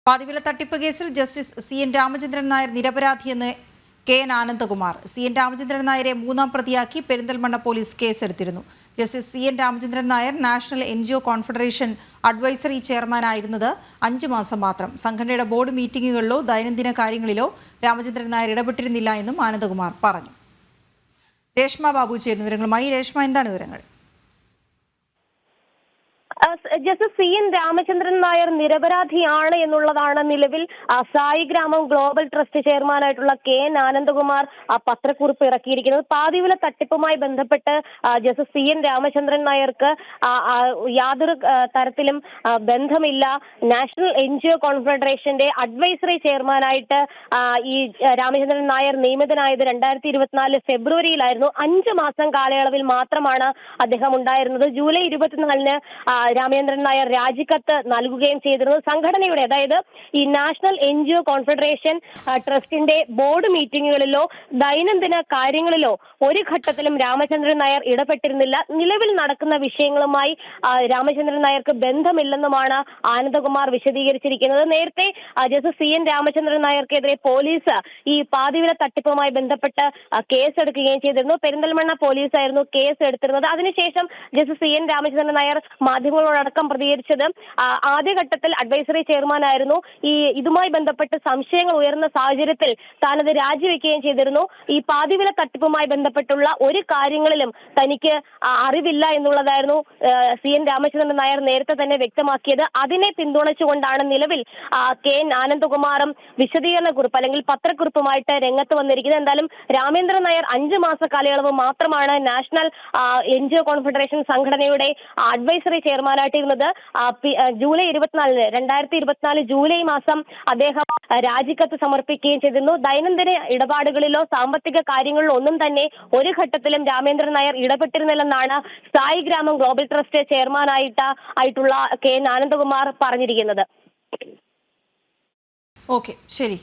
പാതിവില തട്ടിപ്പ് കേസിൽ justice CN Ramachandran Nair നിരപരാധിയെന്ന് KN ആനന്ദകുമാർ. CN രാമചന്ദ്രൻ നായരെ മൂന്നാം പ്രതിയാക്കി പെരിന്തൽമണ്ണ പോലീസ് കേസെടുത്തിരുന്നു. Justice CN Ramachandran Nair national NGO confederation advisory ചെയർമാനായിരുന്നത് 5 മാസം മാത്രം. സംഘടനയുടെ ബോർഡ് മീറ്റിംഗുകളിലോ ദൈനംദിന കാര്യങ്ങളിലോ രാമചന്ദ്രൻ നായർ ഇടപെട്ടിരുന്നില്ല എന്നും ആനന്ദകുമാർ പറഞ്ഞു. രേഷ്മ ബാബു ചേരുന്ന വിവരങ്ങളുമായി. രേഷ്മ, എന്താണ് വിവരങ്ങൾ? ജസ്റ്റിസ് CN രാമചന്ദ്രൻ നായർ നിരപരാധിയാണ് എന്നുള്ളതാണ് നിലവിൽ സായിഗ്രാമം ഗ്ലോബൽ ട്രസ്റ്റ് ചെയർമാനായിട്ടുള്ള KN ആനന്ദകുമാർ പത്രക്കുറിപ്പ് ഇറക്കിയിരിക്കുന്നത്. പാതിവില തട്ടിപ്പുമായി ബന്ധപ്പെട്ട് ജസ്റ്റിസ് CN രാമചന്ദ്രൻ നായർക്ക് യാതൊരു തരത്തിലും ബന്ധമില്ല. നാഷണൽ NGO കോൺഫെഡറേഷന്റെ അഡ്വൈസറി ചെയർമാനായിട്ട് ഈ രാമചന്ദ്രൻ നായർ നിയമിതനായത് 2024 ഫെബ്രുവരിയിലായിരുന്നു. 5 മാസം കാലയളവിൽ മാത്രമാണ് അദ്ദേഹം ഉണ്ടായിരുന്നത്. ജൂലൈ 24-ന് രാമചന്ദ്രൻ നായർ രാജിക്കത്ത് നൽകുകയും ചെയ്തിരുന്നു. സംഘടനയുടെ, അതായത് ഈ നാഷണൽ NGO കോൺഫെഡറേഷൻ ട്രസ്റ്റിന്റെ ബോർഡ് മീറ്റിംഗുകളിലോ ദൈനംദിന കാര്യങ്ങളിലോ ഒരു ഘട്ടത്തിലും രാമചന്ദ്രൻ നായർ ഇടപെട്ടിരുന്നില്ല. നിലവിൽ നടക്കുന്ന വിഷയങ്ങളുമായി രാമചന്ദ്രൻ നായർക്ക് ബന്ധമില്ലെന്നുമാണ് ആനന്ദകുമാർ വിശദീകരിച്ചിരിക്കുന്നത്. നേരത്തെ ജസ്റ്റിസ് CN രാമചന്ദ്രൻ നായർക്കെതിരെ പോലീസ് ഈ പാതിവില തട്ടിപ്പുമായി ബന്ധപ്പെട്ട് കേസെടുക്കുകയും ചെയ്തിരുന്നു. പെരിന്തൽമണ്ണ പോലീസായിരുന്നു കേസ് എടുത്തിരുന്നത്. അതിനുശേഷം ജസ്റ്റിസ് CN രാമചന്ദ്രൻ നായർ മാധ്യമങ്ങളോടക്കം പ്രതികരിച്ചത് ആദ്യഘട്ടത്തിൽ അഡ്വൈസറി ചെയർമാനായിരുന്നു. ഇതുമായി ബന്ധപ്പെട്ട് സംശയങ്ങൾ ഉയർന്ന സാഹചര്യത്തിൽ താനത് രാജിവെക്കുകയും ചെയ്തിരുന്നു. ഈ പാതിവില തട്ടിപ്പുമായി ബന്ധപ്പെട്ടുള്ള ഒരു കാര്യങ്ങളിലും തനിക്ക് അറിവില്ല എന്നുള്ളതായിരുന്നു CN രാമചന്ദ്രൻ നായർ നേരത്തെ തന്നെ വ്യക്തമാക്കിയത്. അതിനെ പിന്തുണച്ചുകൊണ്ടാണ് നിലവിൽ KN ആനന്ദകുമാറും വിശദീകരണ കുറിപ്പ് അല്ലെങ്കിൽ പത്രക്കുറിപ്പുമായിട്ട് രംഗത്ത് വന്നിരിക്കുന്നത്. എന്തായാലും രാമചന്ദ്രൻ നായർ 5 മാസ കാലയളവ് മാത്രമാണ് നാഷണൽ NGO കോൺഫെഡറേഷൻ സംഘടനയുടെ അഡ്വൈസറി ചെയർമാനായിട്ടിരുന്നത്. ജൂലൈ 24-ന് 2024 ജൂലൈ മാസം അദ്ദേഹം രാജിക്കത്ത് സമർപ്പിക്കുകയും ചെയ്തിരുന്നു. ദൈനംദിന ഇടപാടുകളിലോ സാമ്പത്തിക കാര്യങ്ങളിലോ ഒന്നും തന്നെ ഒരു ഘട്ടത്തിലും രാമചന്ദ്രൻ നായർ ഇടപെട്ടിരുന്നില്ലെന്നാണ് സായിഗ്രാമം ഗ്ലോബൽ ട്രസ്റ്റ് ചെയർമാനായിട്ടുള്ള KN ആനന്ദകുമാർ പറഞ്ഞിരിക്കുന്നത്. ഓക്കെ, ശരി.